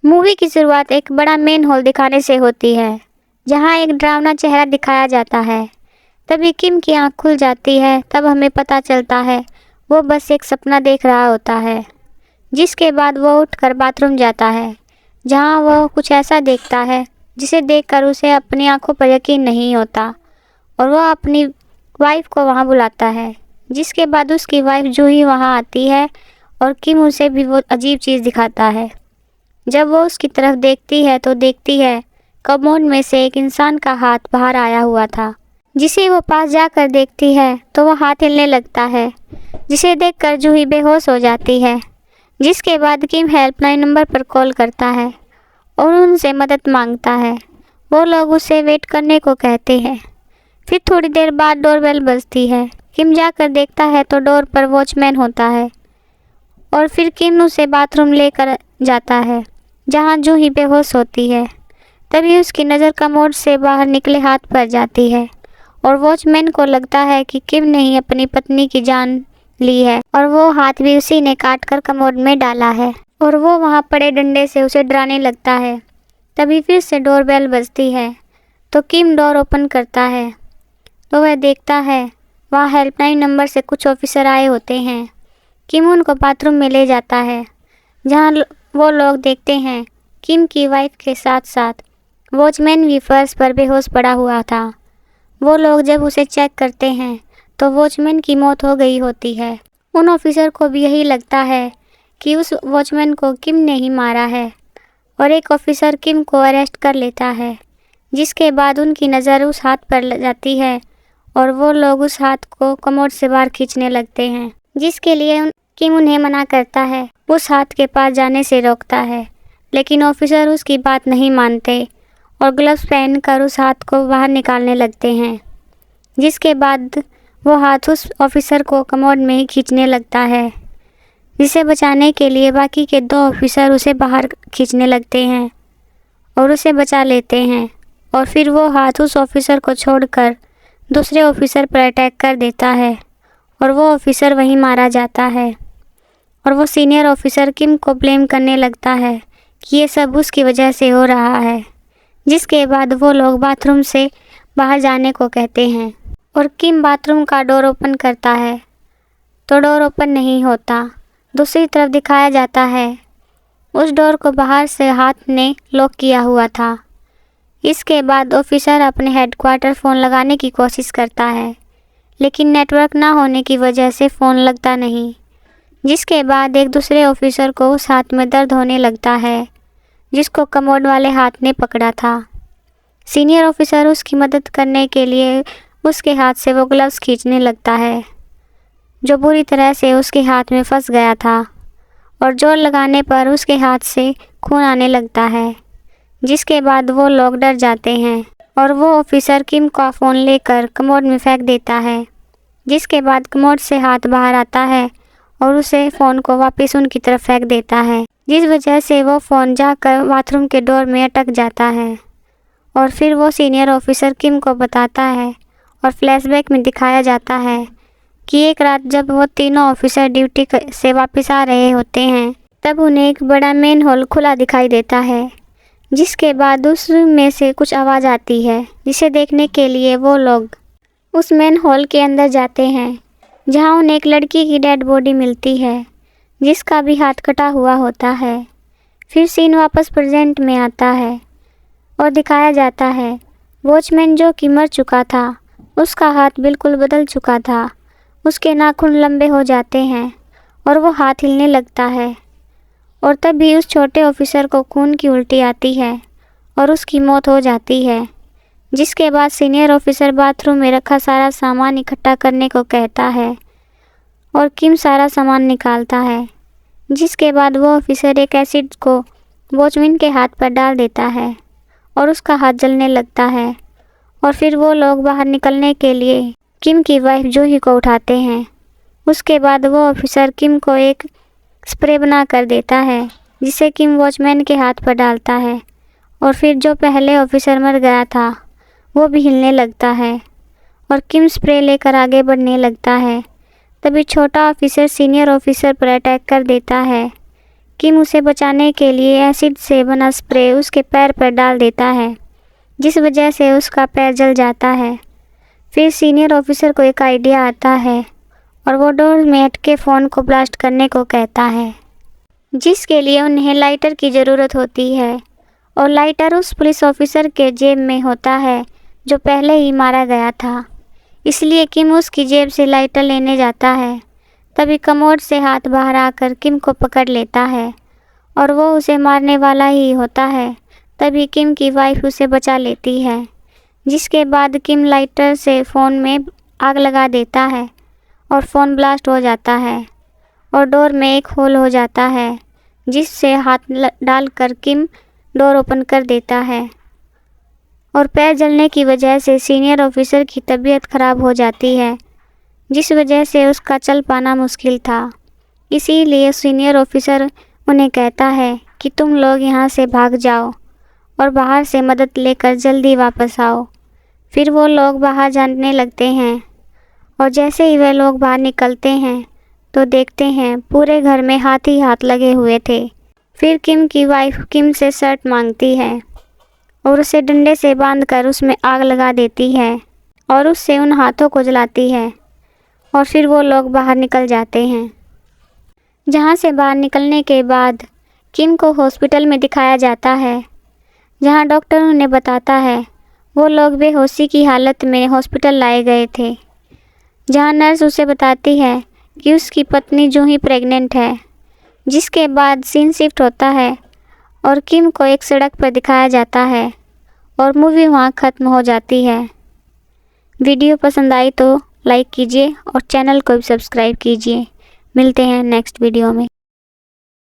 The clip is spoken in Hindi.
मूवी की शुरुआत एक बड़ा मेन हॉल दिखाने से होती है, जहां एक डरावना चेहरा दिखाया जाता है। तभी किम की आंख खुल जाती है। तब हमें पता चलता है वो बस एक सपना देख रहा होता है। जिसके बाद वो उठकर बाथरूम जाता है, जहां वो कुछ ऐसा देखता है जिसे देखकर उसे अपनी आंखों पर यकीन नहीं होता और वो अपनी वाइफ को वहां बुलाता है। जिसके बाद उसकी वाइफ जो ही वहां आती है और किम उसे भी वो अजीब चीज़ दिखाता है। जब वो उसकी तरफ देखती है तो देखती है कमोड में से एक इंसान का हाथ बाहर आया हुआ था। जिसे वो पास जाकर देखती है तो वो हाथ हिलने लगता है, जिसे देखकर जूही बेहोश हो जाती है। जिसके बाद किम हेल्पलाइन नंबर पर कॉल करता है और उनसे मदद मांगता है। वो लोग उसे वेट करने को कहते हैं। फिर थोड़ी देर बाद डोरबेल बजती है। किम जाकर देखता है तो डोर पर वॉचमैन होता है और फिर किम उसे बाथरूम लेकर जाता है, जहां जूही बेहोश होती है। तभी उसकी नज़र कमोड से बाहर निकले हाथ पर जाती है और वॉचमैन को लगता है कि किम ने ही अपनी पत्नी की जान ली है और वो हाथ भी उसी ने काट कर कमोड में डाला है और वो वहाँ पड़े डंडे से उसे डराने लगता है। तभी फिर से डोरबेल बजती है तो किम डोर ओपन करता है तो वह देखता है वहाँ हेल्पलाइन नंबर से कुछ ऑफिसर आए होते हैं। किम उनको बाथरूम में ले जाता है, जहाँ वो लोग देखते हैं किम की वाइफ के साथ साथ वॉचमैन भी फर्श पर बेहोश पड़ा हुआ था। वो लोग जब उसे चेक करते हैं तो वॉचमैन की मौत हो गई होती है। उन ऑफिसर को भी यही लगता है कि उस वॉचमैन को किम ने ही मारा है और एक ऑफिसर किम को अरेस्ट कर लेता है। जिसके बाद उनकी नज़र उस हाथ पर जाती है और वो लोग उस हाथ को कमोड से बाहर खींचने लगते हैं, जिसके लिए किम उन्हें मना करता है, उस हाथ के पास जाने से रोकता है। लेकिन ऑफिसर उसकी बात नहीं मानते और ग्लव्स पहनकर उस हाथ को बाहर निकालने लगते हैं। जिसके बाद वो हाथ उस ऑफिसर को कमोड में ही खींचने लगता है, जिसे बचाने के लिए बाकी के 2 ऑफिसर उसे बाहर खींचने लगते हैं और उसे बचा लेते हैं। और फिर वो हाथ उस ऑफिसर को छोड़कर दूसरे ऑफिसर पर अटैक कर देता है और वो ऑफिसर वहीं मारा जाता है। और वो सीनियर ऑफिसर किम को ब्लेम करने लगता है कि ये सब उसकी वजह से हो रहा है। जिसके बाद वो लोग बाथरूम से बाहर जाने को कहते हैं और किम बाथरूम का डोर ओपन करता है तो डोर ओपन नहीं होता। दूसरी तरफ दिखाया जाता है उस डोर को बाहर से हाथ ने लॉक किया हुआ था। इसके बाद ऑफिसर अपने हेडक्वार्टर फ़ोन लगाने की कोशिश करता है, लेकिन नेटवर्क ना होने की वजह से फ़ोन लगता नहीं। जिसके बाद एक दूसरे ऑफिसर को उस हाथ में दर्द होने लगता है जिसको कमोड वाले हाथ ने पकड़ा था। सीनियर ऑफिसर उसकी मदद करने के लिए उसके हाथ से वो ग्लव्स खींचने लगता है जो बुरी तरह से उसके हाथ में फंस गया था और जोर लगाने पर उसके हाथ से खून आने लगता है। जिसके बाद वो लोग डर जाते हैं और वो ऑफिसर किम का फ़ोन लेकर कमोड में फेंक देता है। जिसके बाद कमोड से हाथ बाहर आता है और उसे फ़ोन को वापस उनकी तरफ फेंक देता है, जिस वजह से वो फ़ोन जाकर बाथरूम के डोर में अटक जाता है। और फिर वो सीनियर ऑफिसर किम को बताता है और फ्लैशबैक में दिखाया जाता है कि एक रात जब वो तीनों ऑफिसर ड्यूटी से वापस आ रहे होते हैं तब उन्हें एक बड़ा मेन हॉल खुला दिखाई देता है। जिसके बाद उसमें से कुछ आवाज़ आती है, जिसे देखने के लिए वो लोग उस मेन हॉल के अंदर जाते हैं, जहां उन्हें एक लड़की की डेड बॉडी मिलती है जिसका भी हाथ कटा हुआ होता है। फिर सीन वापस प्रेजेंट में आता है और दिखाया जाता है वॉचमैन जो कि मर चुका था, उसका हाथ बिल्कुल बदल चुका था। उसके नाखून लंबे हो जाते हैं और वो हाथ हिलने लगता है और तभी उस छोटे ऑफिसर को खून की उल्टी आती है और उसकी मौत हो जाती है। जिसके बाद सीनियर ऑफिसर बाथरूम में रखा सारा सामान इकट्ठा करने को कहता है और किम सारा सामान निकालता है। जिसके बाद वो ऑफिसर एक एसिड को वॉचमैन के हाथ पर डाल देता है और उसका हाथ जलने लगता है। और फिर वो लोग बाहर निकलने के लिए किम की वाइफ जूही को उठाते हैं। उसके बाद वो ऑफिसर किम को एक स्प्रे बना कर देता है, जिसे किम वॉचमैन के हाथ पर डालता है और फिर जो पहले ऑफिसर मर गया था वो भी हिलने लगता है और किम स्प्रे लेकर आगे बढ़ने लगता है। तभी छोटा ऑफिसर सीनियर ऑफिसर पर अटैक कर देता है। किम उसे बचाने के लिए एसिड से बना स्प्रे उसके पैर पर डाल देता है, जिस वजह से उसका पैर जल जाता है। फिर सीनियर ऑफिसर को एक आइडिया आता है और वो डोर में अटके फ़ोन को ब्लास्ट करने को कहता है, जिसके लिए उन्हें लाइटर की ज़रूरत होती है और लाइटर उस पुलिस ऑफिसर के जेब में होता है जो पहले ही मारा गया था। इसलिए किम उसकी जेब से लाइटर लेने जाता है। तभी कमोड से हाथ बाहर आकर किम को पकड़ लेता है और वो उसे मारने वाला ही होता है। तभी किम की वाइफ उसे बचा लेती है, जिसके बाद किम लाइटर से फ़ोन में आग लगा देता है और फ़ोन ब्लास्ट हो जाता है और डोर में एक होल हो जाता है, जिससे हाथ डालकर किम डोर ओपन कर देता है और पैर जलने की वजह से सीनियर ऑफिसर की तबीयत ख़राब हो जाती है, जिस वजह से उसका चल पाना मुश्किल था। इसीलिए सीनियर ऑफिसर उन्हें कहता है कि तुम लोग यहाँ से भाग जाओ और बाहर से मदद लेकर जल्दी वापस आओ। फिर वो लोग बाहर जाने लगते हैं और जैसे ही वे लोग बाहर निकलते हैं तो देखते हैं पूरे घर में हाथ ही हाथ लगे हुए थे। फिर किम की वाइफ किम से शर्ट मांगती है और उसे डंडे से बांधकर उसमें आग लगा देती है और उससे उन हाथों को जलाती है और फिर वो लोग बाहर निकल जाते हैं। जहाँ से बाहर निकलने के बाद किम को हॉस्पिटल में दिखाया जाता है, जहाँ डॉक्टर उन्हें बताता है वो लोग बेहोशी की हालत में हॉस्पिटल लाए गए थे। जहाँ नर्स उसे बताती है कि उसकी पत्नी जूही प्रेग्नेंट है। जिसके बाद सीन शिफ्ट होता है और किम को एक सड़क पर दिखाया जाता है और मूवी वहाँ ख़त्म हो जाती है। वीडियो पसंद आई तो लाइक कीजिए और चैनल को भी सब्सक्राइब कीजिए। मिलते हैं नेक्स्ट वीडियो में।